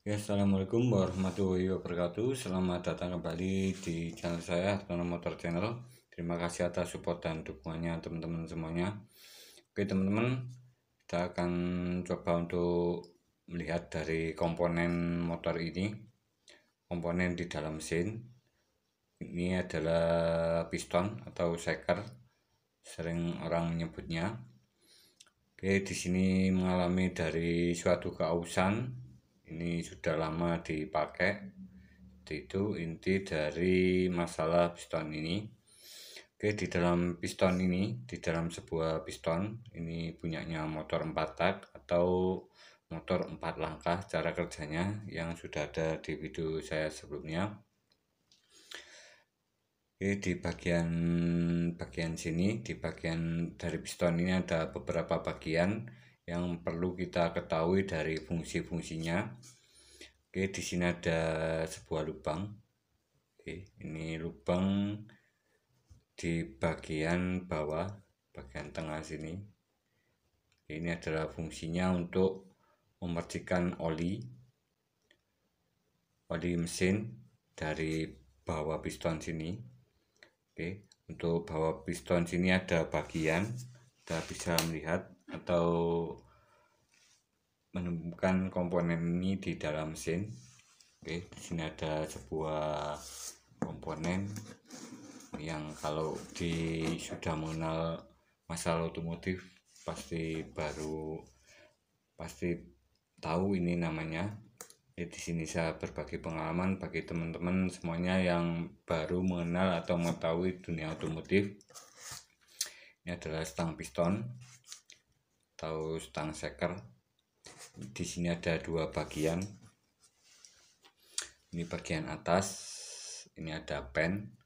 Ya, assalamualaikum warahmatullahi wabarakatuh. Selamat datang kembali di channel saya, Hartono Motor Channel. Terima kasih atas support dan dukungannya teman-teman semuanya. Oke teman-teman, kita akan coba untuk melihat dari komponen motor ini, komponen di dalam mesin. Ini adalah piston atau shaker, sering orang menyebutnya. Oke, di sini mengalami dari suatu keausan. Ini sudah lama dipakai. Itu inti dari masalah piston ini. Oke, di dalam piston ini, di dalam sebuah piston ini punyanya motor 4 tak atau motor 4 langkah cara kerjanya yang sudah ada di video saya sebelumnya. Oke, di bagian sini, di bagian dari piston ini ada beberapa bagian yang perlu kita ketahui dari fungsi-fungsinya. Oke, di sini ada sebuah lubang. Oke, ini lubang di bagian bawah, bagian tengah sini. Ini adalah fungsinya untuk memercikan oli mesin dari bawah piston sini. Oke, untuk bawah piston sini ada bagian, kita bisa melihat atau menemukan komponen ini di dalam mesin. Oke, di sini ada sebuah komponen yang kalau sudah mengenal masalah otomotif pasti tahu ini namanya. Di sini saya berbagi pengalaman bagi teman-teman semuanya yang baru mengenal atau mengetahui dunia otomotif. Ini adalah stang piston atau stang shaker. Di sini ada dua bagian. Ini bagian atas, ini ada pen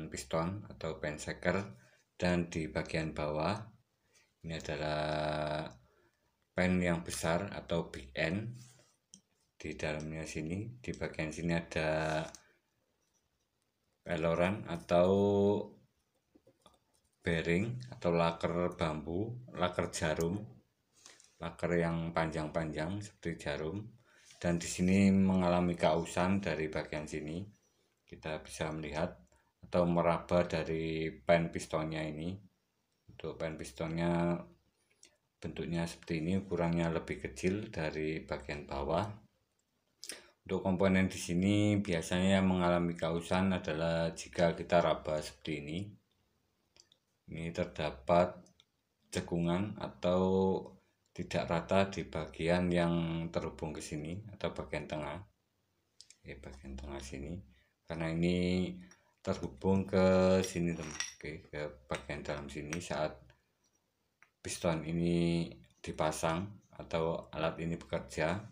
piston atau pen shaker, dan di bagian bawah ini adalah pen yang besar atau big end. Di dalamnya sini, di bagian sini ada aileron atau bearing atau laker bambu, laker jarum, laker yang panjang-panjang seperti jarum. Dan di sini mengalami keausan dari bagian sini. Kita bisa melihat atau meraba dari pen pistonnya ini. Untuk pen pistonnya bentuknya seperti ini, ukurannya lebih kecil dari bagian bawah. Untuk komponen di sini biasanya yang mengalami keausan adalah jika kita raba seperti ini. Ini terdapat cekungan atau tidak rata di bagian yang terhubung ke sini atau bagian tengah. Bagian tengah sini. Karena ini terhubung ke sini, ke bagian dalam sini saat piston ini dipasang atau alat ini bekerja.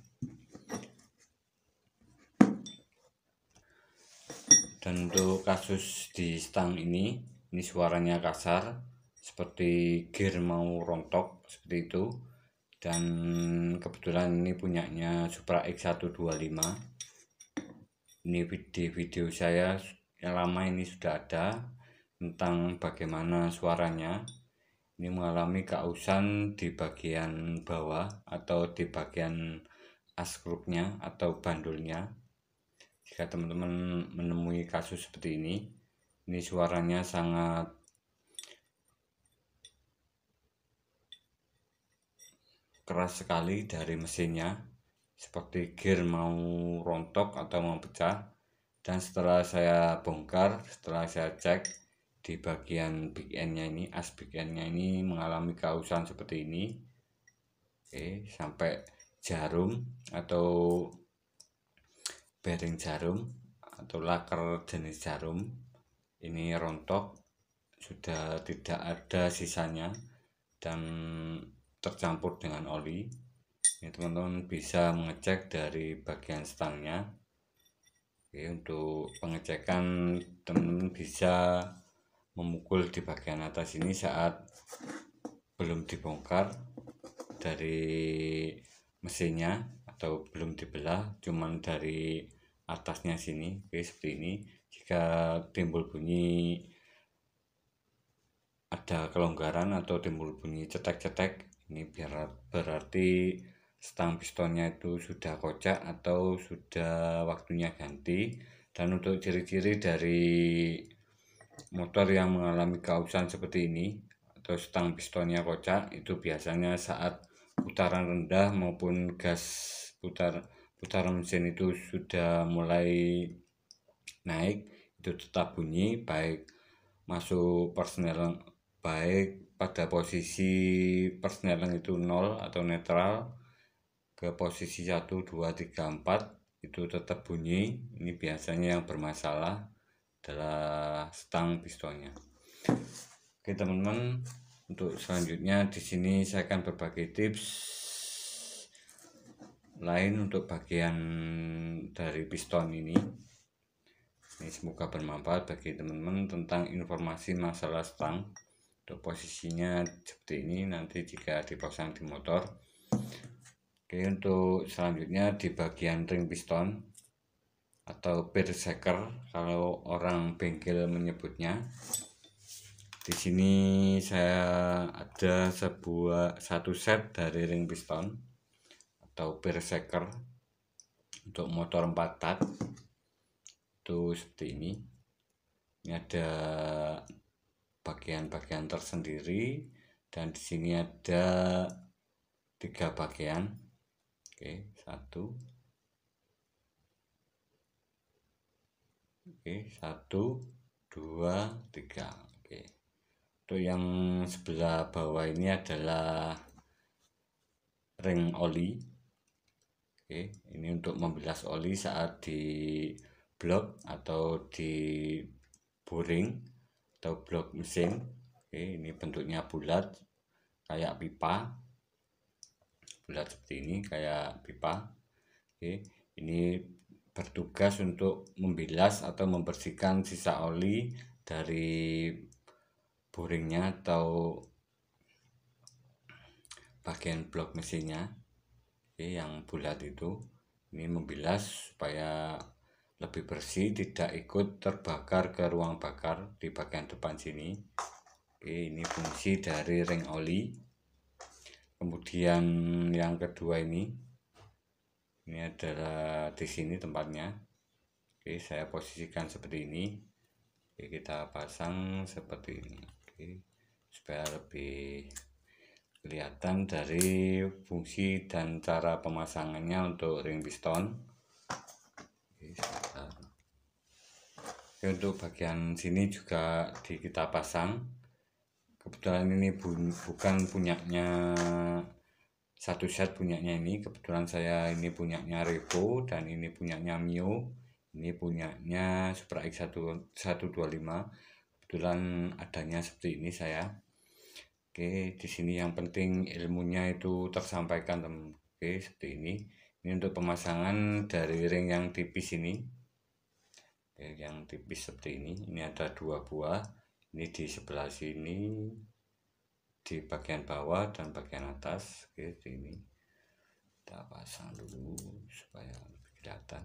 Dan untuk kasus di stang ini suaranya kasar seperti gear mau rontok seperti itu. Dan kebetulan ini punyanya Supra X125. Ini di video saya yang lama ini sudah ada tentang bagaimana suaranya. Ini mengalami keausan di bagian bawah atau di bagian askrupnya atau bandulnya. Jika teman-teman menemui kasus seperti ini suaranya sangat keras sekali dari mesinnya, seperti gear mau rontok atau mau pecah. Dan setelah saya bongkar, setelah saya cek di bagian big end-nya ini, as big end-nya ini mengalami keausan seperti ini. Sampai jarum atau bearing jarum atau laker jenis jarum ini rontok, sudah tidak ada sisanya dan tercampur dengan oli. Ini teman-teman bisa mengecek dari bagian stangnya. Untuk pengecekan teman-teman bisa memukul di bagian atas ini saat belum dibongkar dari mesinnya atau belum dibelah, cuman dari atasnya sini. Seperti ini. Jika timbul bunyi ada kelonggaran atau timbul bunyi cetek-cetek, ini berarti stang pistonnya itu sudah kocak atau sudah waktunya ganti. Dan untuk ciri-ciri dari motor yang mengalami keausan seperti ini atau stang pistonnya kocak, itu biasanya saat putaran rendah maupun gas putaran mesin itu sudah mulai naik, itu tetap bunyi, baik masuk persneling, baik pada posisi persneling itu 0 atau netral, ke posisi 1, 2, 3, 4 itu tetap bunyi. Ini biasanya yang bermasalah adalah stang pistonnya. Oke teman-teman, untuk selanjutnya di sini saya akan berbagi tips lain untuk bagian dari piston ini. Semoga bermanfaat bagi teman-teman tentang informasi masalah stang. Untuk posisinya seperti ini nanti jika dipasang di motor. Oke, untuk selanjutnya di bagian ring piston atau berserker kalau orang bengkel menyebutnya. Di sini saya ada satu set dari ring piston atau berserker untuk motor 4 tak. Itu seperti ini. Ini ada bagian-bagian tersendiri dan di sini ada 3 bagian. Oke, 1. Oke, 1, 2, 3. Oke. Untuk yang sebelah bawah ini adalah ring oli. Oke, ini untuk membilas oli saat di blok atau di boring atau blok mesin. Oke, ini bentuknya bulat kayak pipa. Bulat seperti ini kayak pipa. Oke, ini bertugas untuk membilas atau membersihkan sisa oli dari boringnya atau bagian blok mesinnya. Oke, yang bulat itu ini membilas supaya lebih bersih, tidak ikut terbakar ke ruang bakar di bagian depan sini. Oke, ini fungsi dari ring oli. Kemudian yang kedua ini adalah di sini tempatnya. Oke, saya posisikan seperti ini. Oke, kita pasang seperti ini. Oke, supaya lebih kelihatan dari fungsi dan cara pemasangannya untuk ring piston. Oke, untuk bagian sini juga kita pasang. Kebetulan ini bukan punyanya satu set, punyanya ini kebetulan saya ini punyanya Revo dan ini punyanya Mio, ini punyanya Supra X 125. Kebetulan adanya seperti ini saya. Oke, di sini yang penting ilmunya itu tersampaikan teman. Oke, seperti ini. Ini untuk pemasangan dari ring yang tipis ini. Oke, yang tipis seperti ini. Ini ada 2 buah. Ini di sebelah sini, di bagian bawah dan bagian atas. Oke, ini kita pasang dulu supaya lebih kelihatan.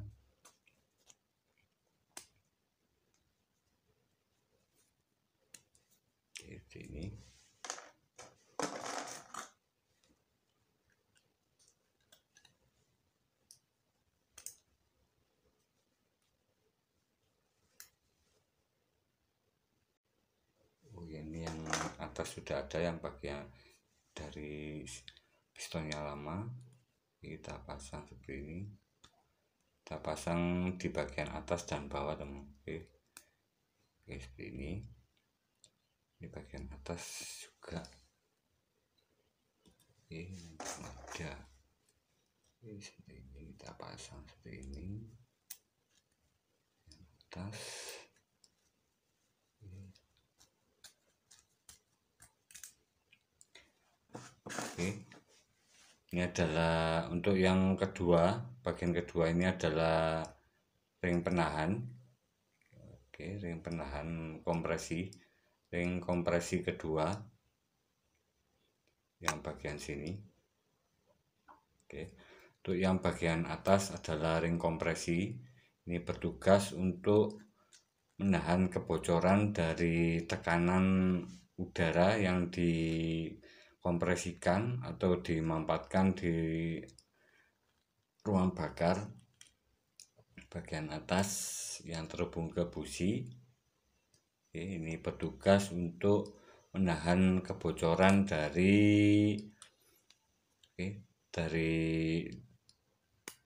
Oke, ini. Ini yang atas sudah ada yang bagian dari pistonnya lama. Kita pasang seperti ini, kita pasang di bagian atas dan bawah teman. Oke, seperti ini. Di bagian atas juga. Oke, ada. Oke, seperti ini kita pasang seperti ini. Yang atas. Oke, ini adalah untuk yang kedua, bagian kedua ini adalah ring penahan. Oke, ring penahan kompresi, ring kompresi kedua yang bagian sini. Oke, untuk yang bagian atas adalah ring kompresi. Ini bertugas untuk menahan kebocoran dari tekanan udara yang dikompresikan atau dimampatkan di ruang bakar bagian atas yang terhubung ke busi. Oke, ini petugas untuk menahan kebocoran dari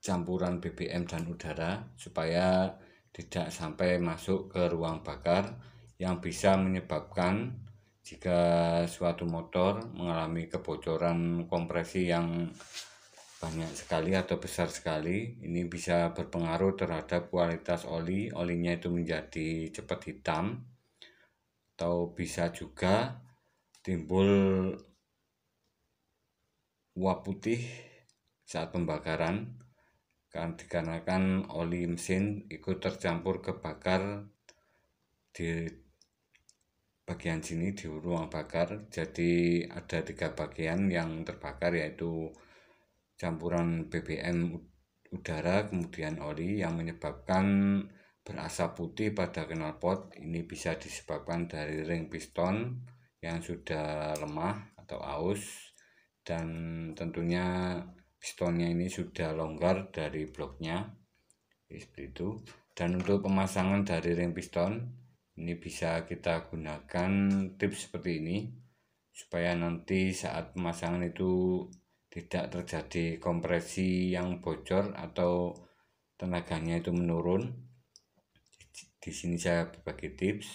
campuran BBM dan udara supaya tidak sampai masuk ke ruang bakar yang bisa menyebabkan jika suatu motor mengalami kebocoran kompresi yang banyak sekali atau besar sekali, ini bisa berpengaruh terhadap kualitas oli. Olinya itu menjadi cepat hitam atau bisa juga timbul uap putih saat pembakaran dikarenakan oli mesin ikut tercampur kebakar di bagian sini di ruang bakar. Jadi ada 3 bagian yang terbakar, yaitu campuran BBM udara kemudian oli yang menyebabkan berasap putih pada knalpot. Ini bisa disebabkan dari ring piston yang sudah lemah atau aus, dan tentunya pistonnya ini sudah longgar dari bloknya, seperti itu. Dan untuk pemasangan dari ring piston ini bisa kita gunakan tips seperti ini supaya nanti saat pemasangan itu tidak terjadi kompresi yang bocor atau tenaganya itu menurun. Di sini saya berbagi tips.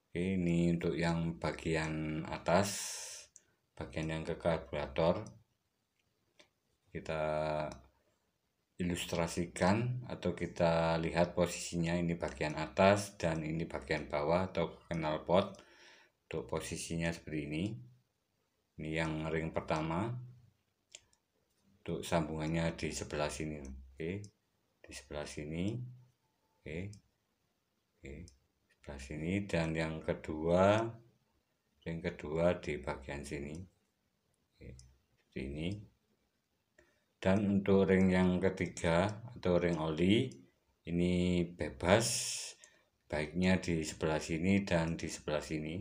Oke, ini untuk yang bagian atas, bagian yang ke karburator, kita ilustrasikan atau kita lihat posisinya. Ini bagian atas dan ini bagian bawah atau knalpot. Untuk posisinya seperti ini. Ini yang ring pertama. Untuk sambungannya di sebelah sini. Oke, di sebelah sini. Oke, sebelah sini. Dan yang kedua, ring kedua di bagian sini. Oke, seperti ini. Dan untuk ring yang ketiga atau ring oli ini bebas, baiknya di sebelah sini dan di sebelah sini.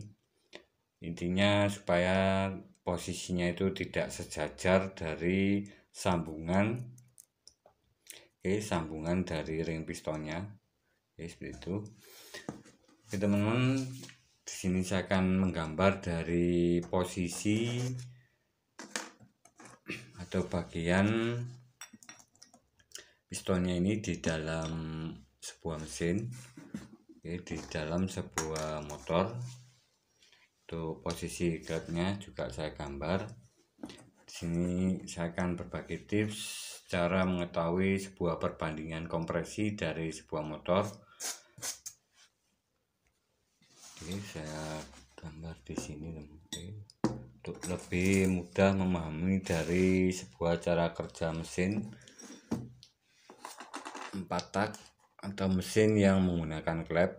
Intinya supaya posisinya itu tidak sejajar dari sambungan sambungan dari ring pistonnya. Seperti itu. Oke teman-teman, di sini saya akan menggambar dari posisi atau bagian pistonnya ini di dalam sebuah mesin, di dalam sebuah motor. Untuk posisi klepnya juga saya gambar. Di sini saya akan berbagi tips cara mengetahui sebuah perbandingan kompresi dari sebuah motor. Oke, saya gambar di sini untuk lebih mudah memahami dari sebuah cara kerja mesin 4 tak atau mesin yang menggunakan klep.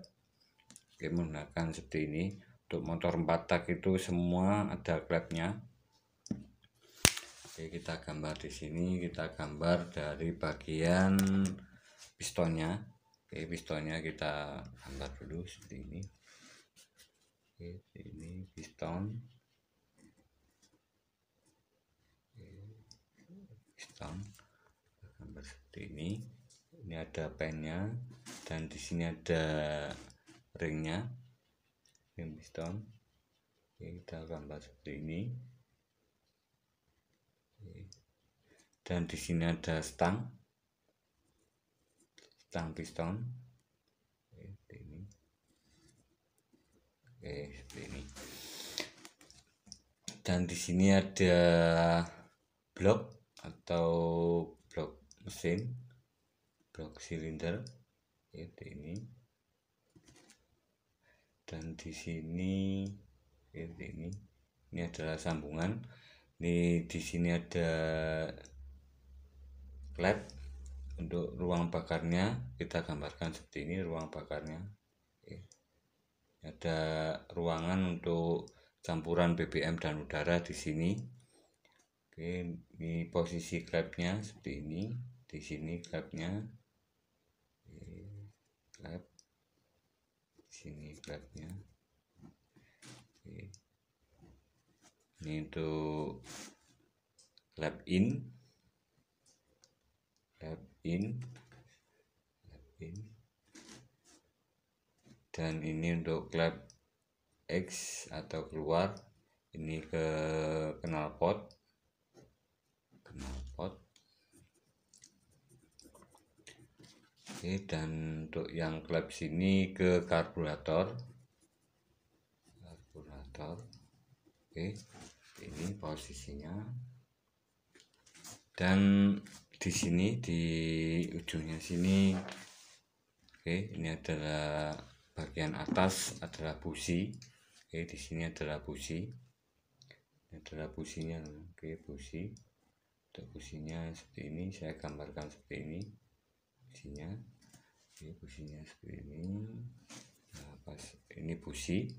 Oke, menggunakan seperti ini. Untuk motor 4 tak itu semua ada klepnya. Oke, kita gambar di sini. Kita gambar dari bagian pistonnya. Oke, pistonnya kita gambar dulu seperti ini. Oke, ini piston. Piston. Kita gambar seperti ini. Ini ada pennya dan di sini ada ringnya, ring piston. Oke, kita gambar seperti ini. Dan di sini ada stang piston. Seperti ini. Seperti ini. Dan di sini ada blok atau blok mesin, blok silinder, seperti ini. Dan di sini seperti ini. Ini adalah sambungan. Ini di sini ada klep. Untuk ruang bakarnya kita gambarkan seperti ini, ruang bakarnya. Ada ruangan untuk campuran BBM dan udara di sini. Oke, ini posisi klepnya seperti ini. Di sini klepnya. Klep. Di sini klepnya. Oke. Ini untuk klep in, klep in, dan ini untuk klep X atau keluar, ini ke knalpot. Oke, dan untuk yang klep sini ke karburator. Oke, ini posisinya. Dan di sini di ujungnya sini, oke, ini adalah bagian atas adalah busi. Oke, di sini adalah busi. Ini adalah businya. Oke, busi. Untuk businya seperti ini, saya gambarkan seperti ini. Businya. Oke, businya seperti ini. Nah, pas ini busi.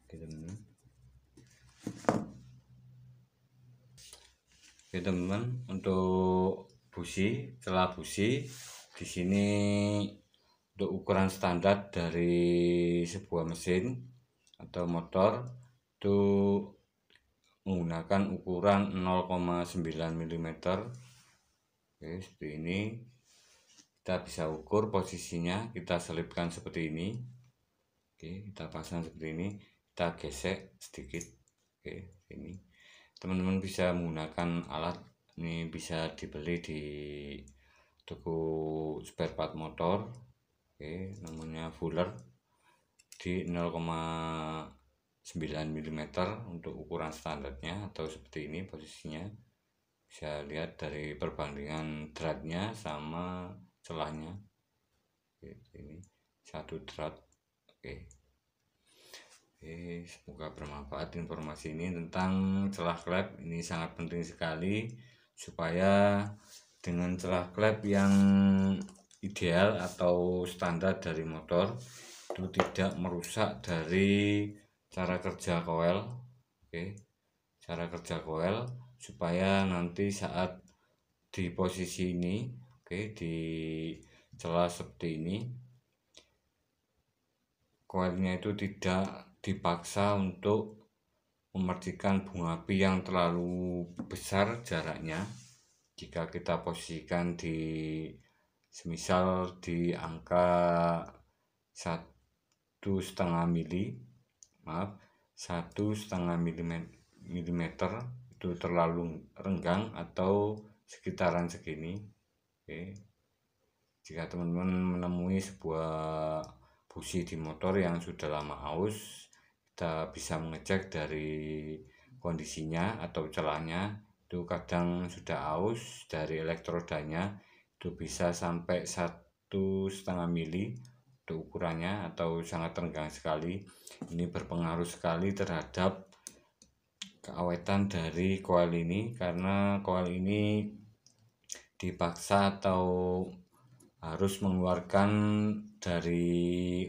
Oke, teman-teman. Oke, teman-teman, untuk busi, celah busi di sini untuk ukuran standar dari sebuah mesin atau motor itu menggunakan ukuran 0,9 mm. Oke, seperti ini. Kita bisa ukur posisinya, kita selipkan seperti ini. Oke, kita pasang seperti ini, kita gesek sedikit. Oke, ini teman-teman bisa menggunakan alat ini, bisa dibeli di toko spare part motor. Oke, namanya Fuller di 0,9 mm untuk ukuran standarnya, atau seperti ini posisinya. Bisa lihat dari perbandingan dratnya sama celahnya. Oke, ini satu drat. Oke, semoga bermanfaat informasi ini tentang celah klep. Ini sangat penting sekali supaya dengan celah klep yang ideal atau standar dari motor itu tidak merusak dari cara kerja koil. Oke, cara kerja koil supaya nanti saat di posisi ini, oke, di celah seperti ini, koilnya itu tidak dipaksa untuk memercikan bunga api yang terlalu besar jaraknya. Jika kita posisikan di semisal di angka 1,5 mili, maaf, 1,5 mm itu terlalu renggang atau sekitaran segini. Oke, jika teman-teman menemui sebuah busi di motor yang sudah lama aus, kita bisa mengecek dari kondisinya atau celahnya. Itu kadang sudah aus dari elektrodanya, itu bisa sampai 1,5 mili untuk ukurannya, atau sangat renggang sekali. Ini berpengaruh sekali terhadap keawetan dari koil ini, karena koil ini dipaksa atau harus mengeluarkan dari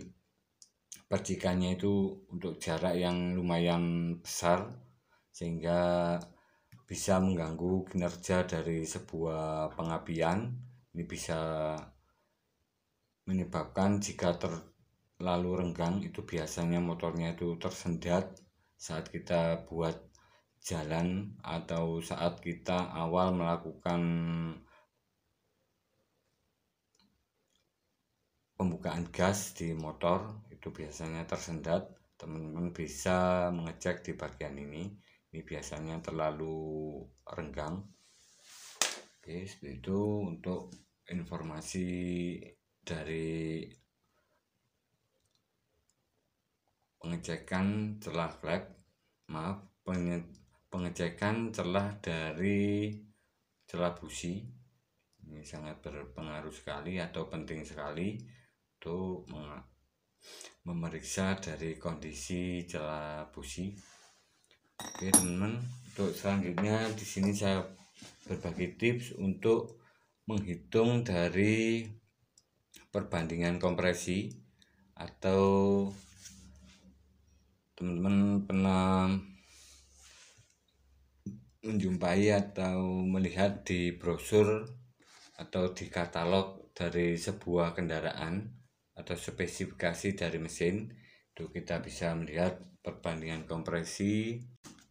percikannya itu untuk jarak yang lumayan besar, sehingga bisa mengganggu kinerja dari sebuah pengapian. Ini bisa menyebabkan jika terlalu renggang itu biasanya motornya itu tersendat saat kita buat jalan atau saat kita awal melakukan pembukaan gas di motor, itu biasanya tersendat. Teman-teman bisa mengecek di bagian ini biasanya terlalu renggang. Oke, seperti itu untuk informasi dari pengecekan celah klep, maaf, pengecekan celah dari celah busi. Ini sangat berpengaruh sekali atau penting sekali untuk memeriksa dari kondisi celah busi. Oke, teman-teman, untuk selanjutnya di sini saya berbagi tips untuk menghitung dari perbandingan kompresi. Atau teman-teman pernah menjumpai atau melihat di brosur atau di katalog dari sebuah kendaraan atau spesifikasi dari mesin, itu kita bisa melihat perbandingan kompresi.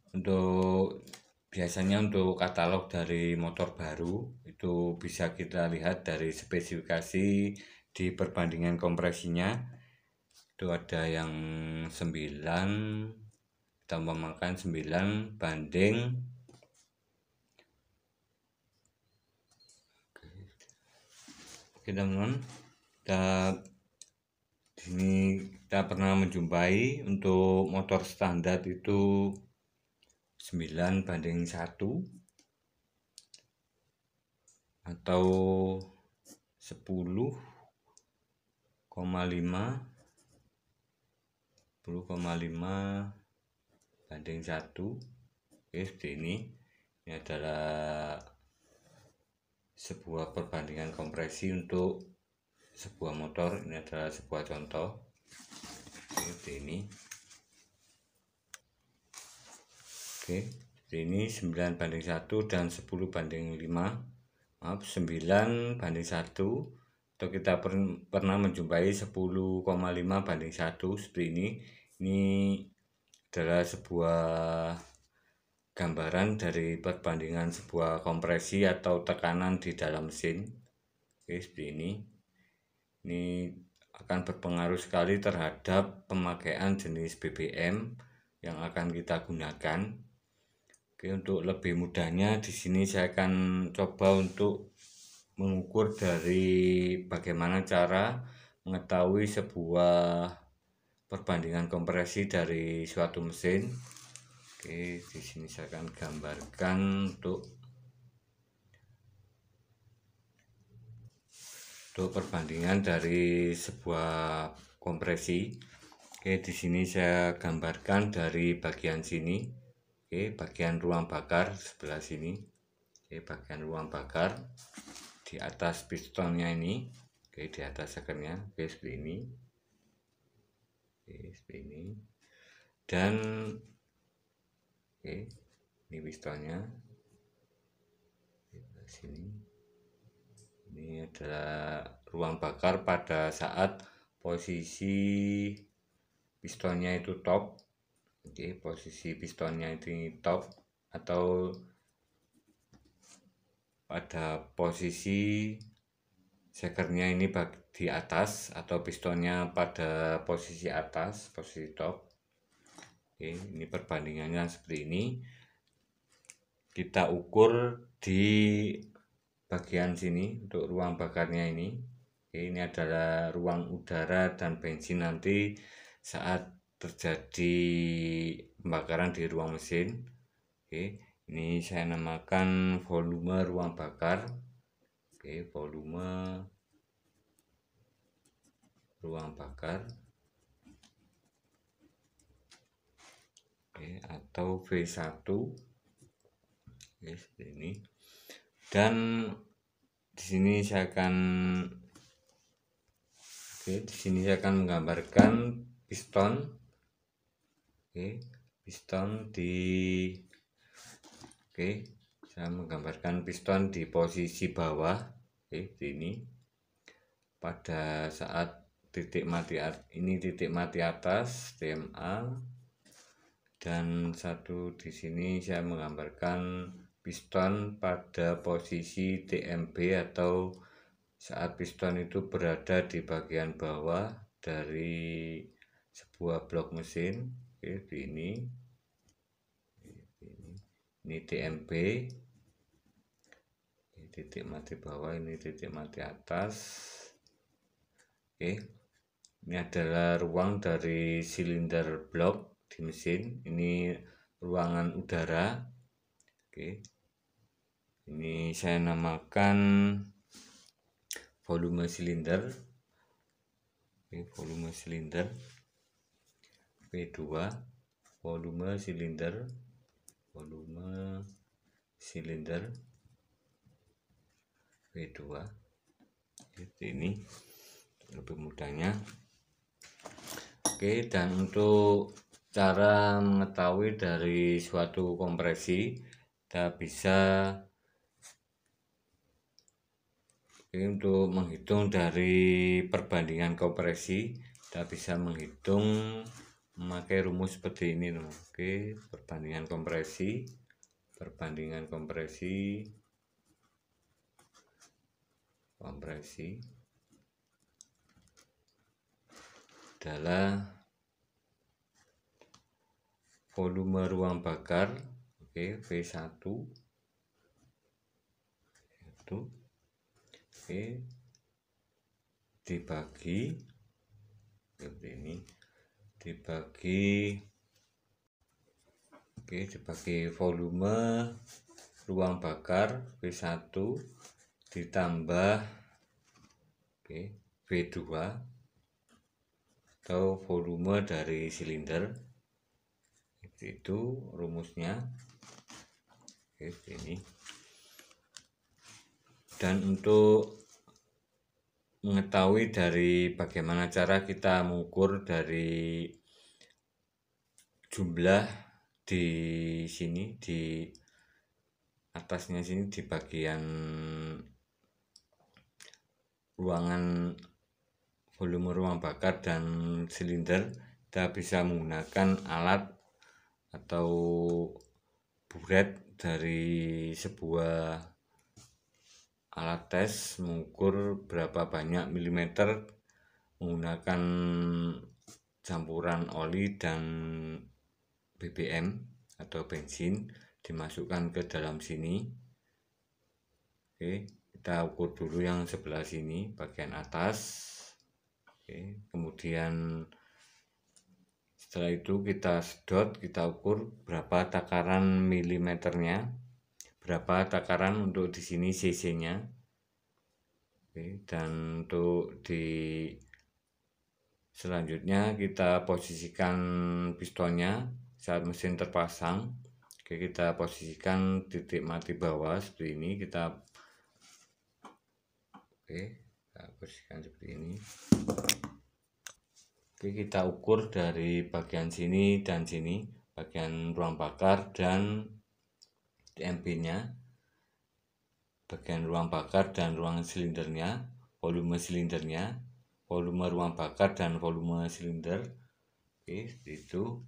Untuk biasanya untuk katalog dari motor baru itu bisa kita lihat dari spesifikasi di perbandingan kompresinya. Itu ada yang 9, kita umpamakan 9 banding, oke teman-teman, di sini kita pernah menjumpai untuk motor standar itu 9:1 atau 10,5 oke, seperti ini. Ini adalah sebuah perbandingan kompresi untuk sebuah motor. Ini adalah sebuah contoh seperti ini. Oke, seperti ini 9:1 dan 10:5. Maaf, 9:1, atau kita pernah menjumpai 10,5:1 seperti ini. Ini adalah sebuah gambaran dari perbandingan sebuah kompresi atau tekanan di dalam mesin. Oke, seperti ini. Ini akan berpengaruh sekali terhadap pemakaian jenis BBM yang akan kita gunakan. Oke, untuk lebih mudahnya di sini saya akan coba untuk mengukur dari bagaimana cara mengetahui sebuah perbandingan kompresi dari suatu mesin. Oke, di sini saya akan gambarkan untuk perbandingan dari sebuah kompresi. Oke, di sini saya gambarkan dari bagian sini. Oke, bagian ruang bakar sebelah sini. Oke, bagian ruang bakar di atas pistonnya ini. Oke, di atas sekernya. Oke, seperti ini. Oke, seperti ini. Dan oke, ini pistonnya. Di sini. Ini adalah ruang bakar pada saat posisi pistonnya itu top. Oke, posisi pistonnya itu top, atau pada posisi sekernya ini di atas, atau pistonnya pada posisi atas, posisi top. Oke, ini perbandingannya seperti ini. Kita ukur di bagian sini untuk ruang bakarnya ini. Oke, ini adalah ruang udara dan bensin nanti saat terjadi pembakaran di ruang mesin. Oke, ini saya namakan volume ruang bakar. Oke, volume ruang bakar. Oke, atau V1. Oke, seperti ini. Dan di sini saya akan menggambarkan piston. Oke, piston di saya menggambarkan piston di posisi bawah. Oke, ini pada saat titik mati atas TMA, dan satu di sini saya menggambarkan piston pada posisi TMB atau saat piston itu berada di bagian bawah dari sebuah blok mesin. Oke, ini TMB, ini titik mati bawah, ini titik mati atas. Oke, ini adalah ruang dari silinder blok di mesin. Ini ruangan udara. Oke, ini saya namakan volume silinder. Oke, volume silinder V2, volume silinder V2. Seperti ini lebih mudahnya. Oke, dan untuk cara mengetahui dari suatu kompresi, kita bisa untuk menghitung dari perbandingan kompresi, kita bisa menghitung memakai rumus seperti ini. Oke, perbandingan kompresi perbandingan kompresi adalah volume ruang bakar, oke, V1 itu dibagi seperti ini, dibagi volume ruang bakar V1 ditambah V2 atau volume dari silinder. Itu rumusnya. Ini. Dan untuk mengetahui dari bagaimana cara kita mengukur dari jumlah di sini, di atasnya sini, di bagian ruangan volume ruang bakar dan silinder, kita bisa menggunakan alat atau buret dari sebuah alat tes mengukur berapa banyak milimeter menggunakan campuran oli dan BBM atau bensin, dimasukkan ke dalam sini. Oke, kita ukur dulu yang sebelah sini, bagian atas. Oke, kemudian setelah itu kita sedot, kita ukur berapa takaran milimeternya, berapa takaran untuk di sini cc-nya. Oke, dan untuk di selanjutnya kita posisikan pistonnya saat mesin terpasang. Oke, kita posisikan titik mati bawah seperti ini. Kita posisikan seperti ini. Oke, kita ukur dari bagian sini dan sini, bagian ruang bakar dan TMP-nya, bagian ruang bakar dan ruang silindernya, volume silindernya, volume ruang bakar dan volume silinder. Oke, itu.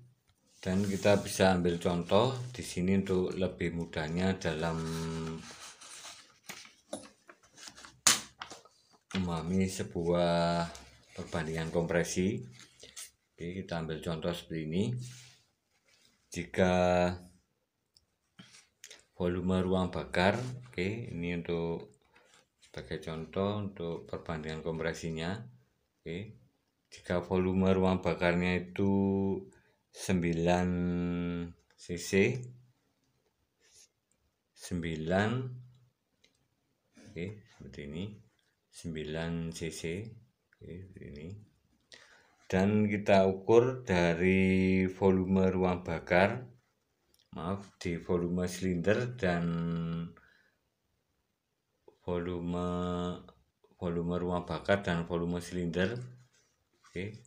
Dan kita bisa ambil contoh di sini untuk lebih mudahnya dalam memahami sebuah perbandingan kompresi. Oke, kita ambil contoh seperti ini. Jika volume ruang bakar, oke, ini untuk sebagai contoh untuk perbandingan kompresinya. Oke, jika volume ruang bakarnya itu 9 cc, 9, oke, seperti ini, 9 cc, oke, seperti ini. Dan kita ukur dari volume ruang bakar, di volume silinder dan volume ruang bakar dan volume silinder. Oke,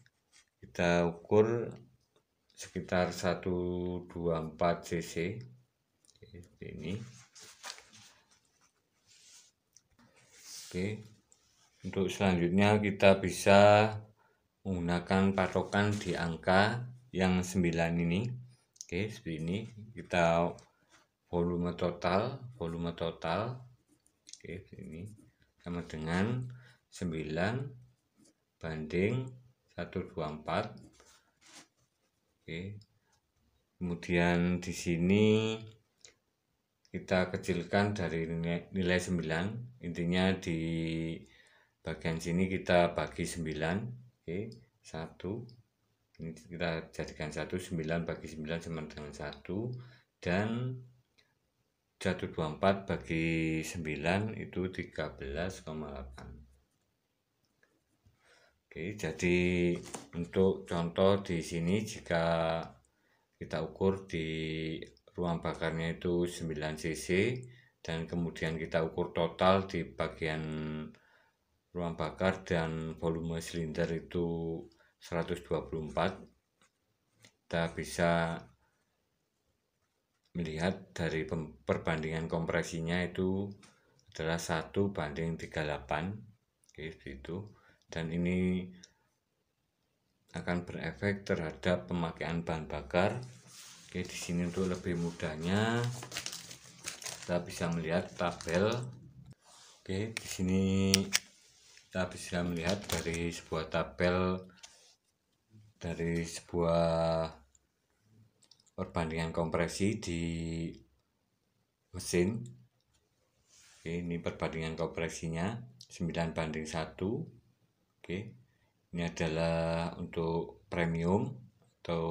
kita ukur sekitar 124 cc. Oke, seperti ini. Oke, untuk selanjutnya kita bisa menggunakan patokan di angka yang 9 ini. Oke, seperti ini. Kita volume total. Oke, ini sama dengan 9 banding 124. Oke. Kemudian di sini kita kecilkan dari nilai 9. Intinya di bagian sini kita bagi 9. Oke, 1. Ini kita jadikan 1, 9 bagi 9 sama dengan 1. Dan 124 bagi 9 itu 13,8. Oke, jadi untuk contoh di sini jika kita ukur di ruang bakarnya itu 9 cc dan kemudian kita ukur total di bagian ruang bakar dan volume silinder itu 124, kita bisa melihat dari perbandingan kompresinya itu adalah 1:38. Oke, itu. Dan ini akan berefek terhadap pemakaian bahan bakar. Oke, di sini untuk lebih mudahnya kita bisa melihat tabel. Oke, di sini kita bisa melihat dari sebuah tabel dari sebuah perbandingan kompresi di mesin. Oke, ini perbandingan kompresinya 9:1. Oke, ini adalah untuk premium atau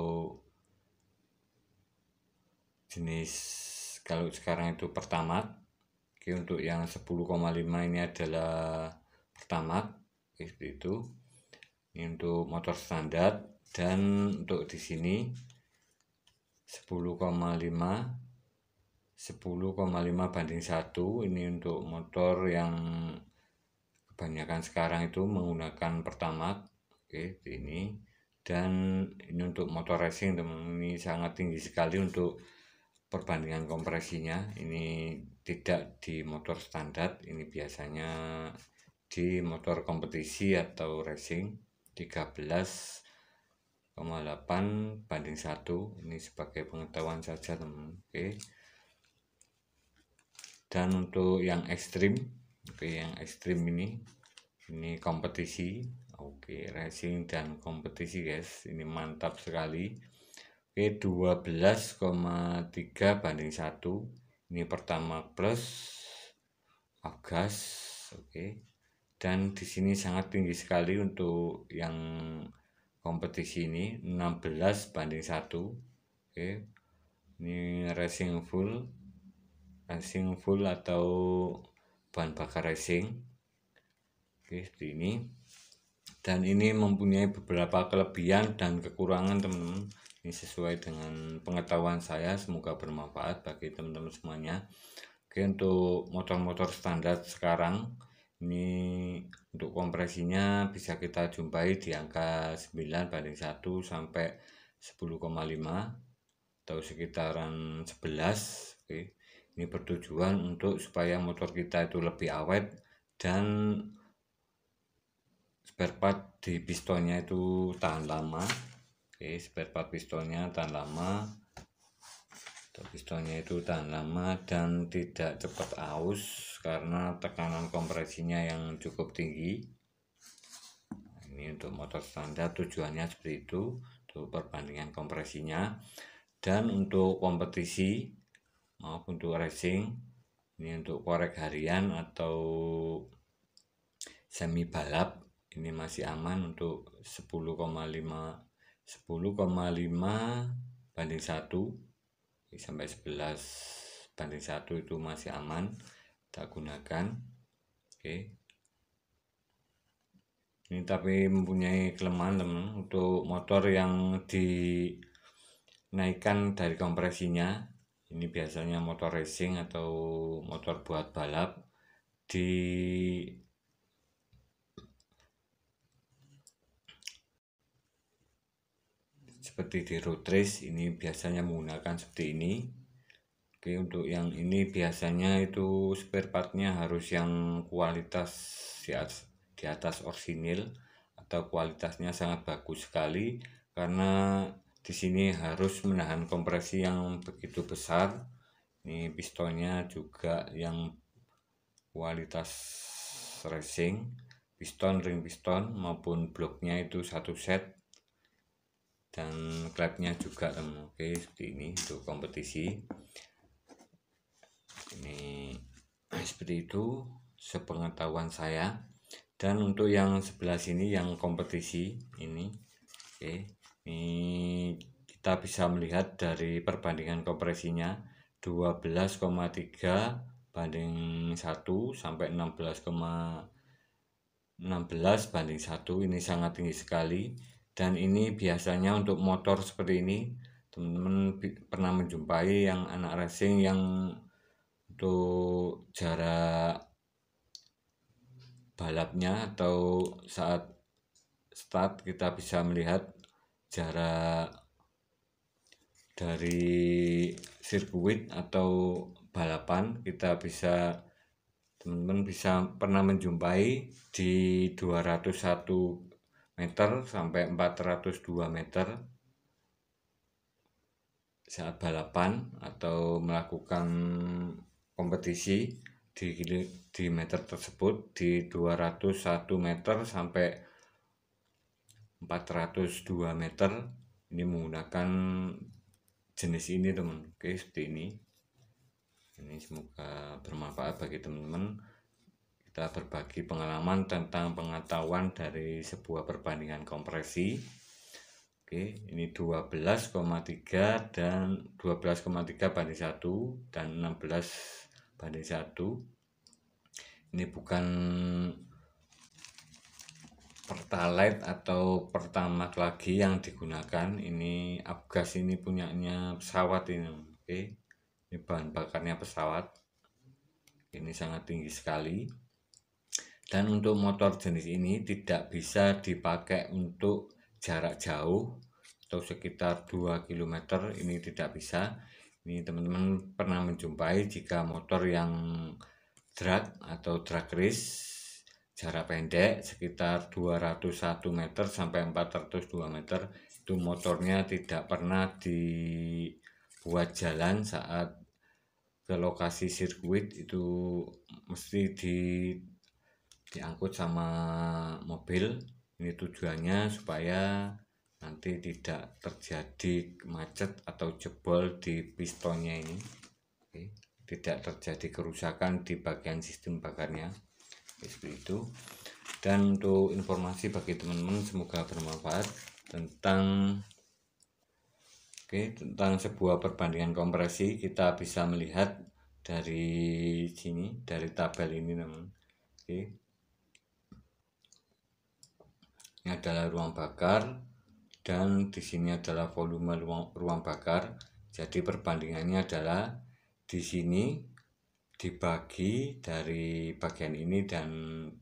jenis, kalau sekarang itu Pertamax. Oke, untuk yang 10,5 ini adalah Pertamax. Oke, seperti itu. Ini untuk motor standar, dan untuk di sini 10,5 ini untuk motor yang kebanyakan sekarang itu menggunakan Pertamax. Oke, ini. Dan ini untuk motor racing, teman, ini sangat tinggi sekali untuk perbandingan kompresinya. Ini tidak di motor standar, ini biasanya di motor kompetisi atau racing 13,8:1. Ini sebagai pengetahuan saja, teman. Oke. Dan untuk yang ekstrim, oke, yang ekstrim ini kompetisi. Oke, racing dan kompetisi, guys, ini mantap sekali. Oke, 12,3:1. Ini Pertamax plus Avgas. Oke, dan di sini sangat tinggi sekali untuk yang kompetisi ini 16:1. Oke, ini racing full atau bahan bakar racing. Oke, seperti ini. Dan ini mempunyai beberapa kelebihan dan kekurangan, teman-teman. Ini sesuai dengan pengetahuan saya, semoga bermanfaat bagi teman-teman semuanya. Oke, untuk motor-motor standar sekarang ini untuk kompresinya bisa kita jumpai di angka 9:1 sampai 10,5 atau sekitaran 11. Oke, ini bertujuan untuk supaya motor kita itu lebih awet dan spare part di pistonnya itu tahan lama. Oke, spare part pistonnya tahan lama, dan tidak cepat aus karena tekanan kompresinya yang cukup tinggi. Ini untuk motor standar tujuannya seperti itu, untuk perbandingan kompresinya. Dan untuk kompetisi maupun untuk racing, ini untuk korek harian atau semi balap, ini masih aman untuk 10,5:1 sampai 11:1 itu masih aman kita gunakan. Oke, ini tapi mempunyai kelemahan, teman, untuk motor yang dinaikkan dari kompresinya. Ini biasanya motor racing atau motor buat balap seperti di road race, ini biasanya menggunakan seperti ini. Oke, untuk yang ini biasanya itu spare partnya harus yang kualitas di atas orsinil atau kualitasnya sangat bagus sekali, karena di sini harus menahan kompresi yang begitu besar. Ini pistonnya juga yang kualitas racing, ring piston maupun bloknya itu satu set, dan klepnya juga, teman. Oke, seperti ini untuk kompetisi. Ini seperti itu sepengetahuan saya. Dan untuk yang sebelah sini yang kompetisi ini, oke, ini kita bisa melihat dari perbandingan kompresinya 12,3:1 sampai 16,1. Ini sangat tinggi sekali, dan ini biasanya untuk motor seperti ini teman-teman pernah menjumpai yang anak racing yang untuk jarak balapnya atau saat start kita bisa melihat jarak dari sirkuit atau balapan. Teman-teman bisa pernah menjumpai di 201 meter sampai 402 meter saat balapan atau melakukan kompetisi di meter tersebut di 201 meter sampai 402 meter. Ini menggunakan jenis ini teman. Oke, seperti ini. Ini semoga bermanfaat bagi teman-teman. Kita berbagi pengalaman tentang pengetahuan dari sebuah perbandingan kompresi. Oke, ini 12,3 dan 12,3 banding 1 dan 16 banding 1. Ini bukan pertalite atau pertamax lagi yang digunakan. Ini Apgas, ini punyanya pesawat ini. Oke, ini bahan bakarnya pesawat. Ini sangat tinggi sekali. Dan untuk motor jenis ini tidak bisa dipakai untuk jarak jauh atau sekitar 2 km. Ini tidak bisa. Ini teman-teman pernah menjumpai jika motor yang drag atau drag race jarak pendek sekitar 201 meter sampai 402 meter, itu motornya tidak pernah dibuat jalan saat ke lokasi sirkuit, itu mesti diangkut sama mobil. Ini tujuannya supaya nanti tidak terjadi macet atau jebol di pistonnya ini. Oke, tidak terjadi kerusakan di bagian sistem bakarnya. Oke, seperti itu. Dan untuk informasi bagi teman-teman semoga bermanfaat tentang sebuah perbandingan kompresi. Kita bisa melihat dari sini, dari tabel ini teman. Oke, ini adalah ruang bakar dan di sini adalah volume ruang bakar. Jadi perbandingannya adalah di sini dibagi dari bagian ini dan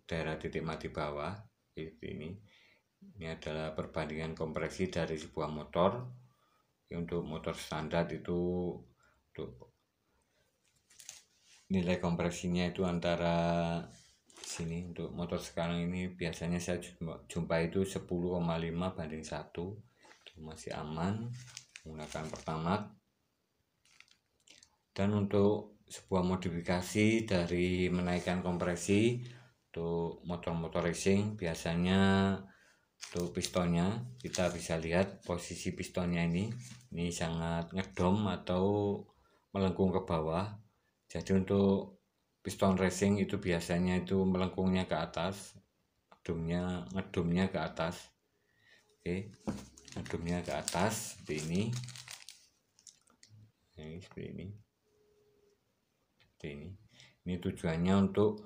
daerah titik mati bawah. Ini adalah perbandingan kompresi dari sebuah motor. Untuk motor standar itu untuk nilai kompresinya itu antara sini. Untuk motor sekarang ini biasanya saya jumpai itu 10,5 banding 1. Itu masih aman menggunakan pertamax. Dan untuk sebuah modifikasi dari menaikkan kompresi untuk motor-motor racing, biasanya untuk pistonnya kita bisa lihat posisi pistonnya ini sangat ngedom atau melengkung ke bawah. Jadi untuk piston racing itu biasanya itu melengkungnya ke atas, ngedumnya ke atas. Oke, ngedumnya ke atas seperti ini. Seperti ini. Ini tujuannya untuk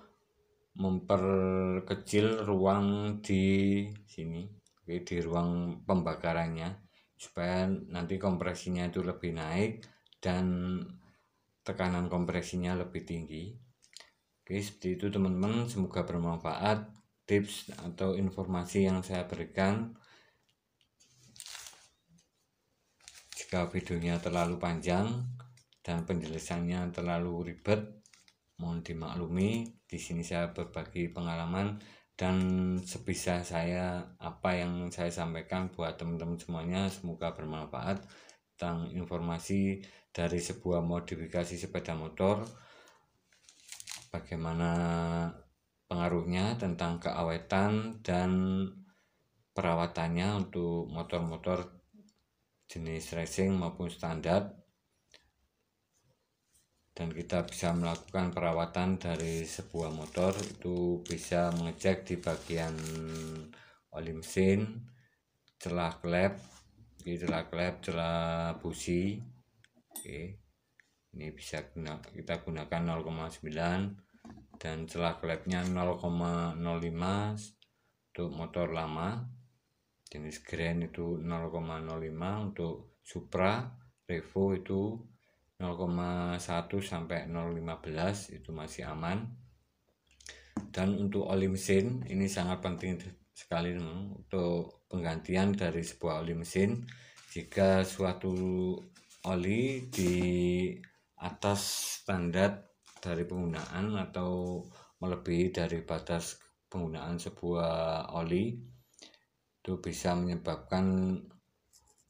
memperkecil ruang di sini, di ruang pembakarannya, supaya nanti kompresinya itu lebih naik dan tekanan kompresinya lebih tinggi. Oke, seperti itu teman-teman, semoga bermanfaat tips atau informasi yang saya berikan. Jika videonya terlalu panjang dan penjelasannya terlalu ribet, mohon dimaklumi. Di sini saya berbagi pengalaman dan sebisa saya apa yang saya sampaikan buat teman-teman semuanya semoga bermanfaat tentang informasi dari sebuah modifikasi sepeda motor, bagaimana pengaruhnya tentang keawetan dan perawatannya untuk motor-motor jenis racing maupun standar. Dan kita bisa melakukan perawatan dari sebuah motor, itu bisa mengecek di bagian oli mesin, celah klep, celah busi. Oke, ini bisa kita gunakan 0,9 dan celah klepnya 0,05 untuk motor lama jenis Grand itu 0,05, untuk Supra Revo itu 0,1 sampai 0,15 itu masih aman. Dan untuk oli mesin ini sangat penting sekali untuk penggantian dari sebuah oli mesin. Jika suatu oli di atas standar dari penggunaan atau melebihi dari batas penggunaan sebuah oli, itu bisa menyebabkan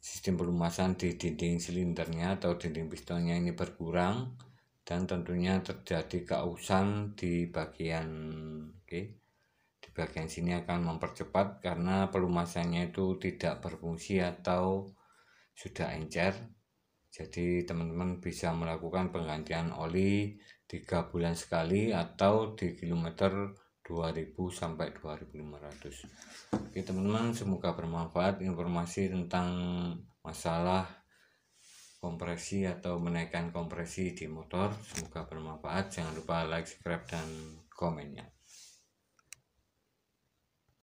sistem pelumasan di dinding silindernya atau dinding pistonnya ini berkurang dan tentunya terjadi keausan di bagian di bagian sini akan mempercepat karena pelumasannya itu tidak berfungsi atau sudah encer. Jadi teman-teman bisa melakukan penggantian oli 3 bulan sekali atau di kilometer 2000 sampai 2500. Oke teman-teman, semoga bermanfaat informasi tentang masalah kompresi atau menaikkan kompresi di motor. Semoga bermanfaat. Jangan lupa like, subscribe, dan komennya.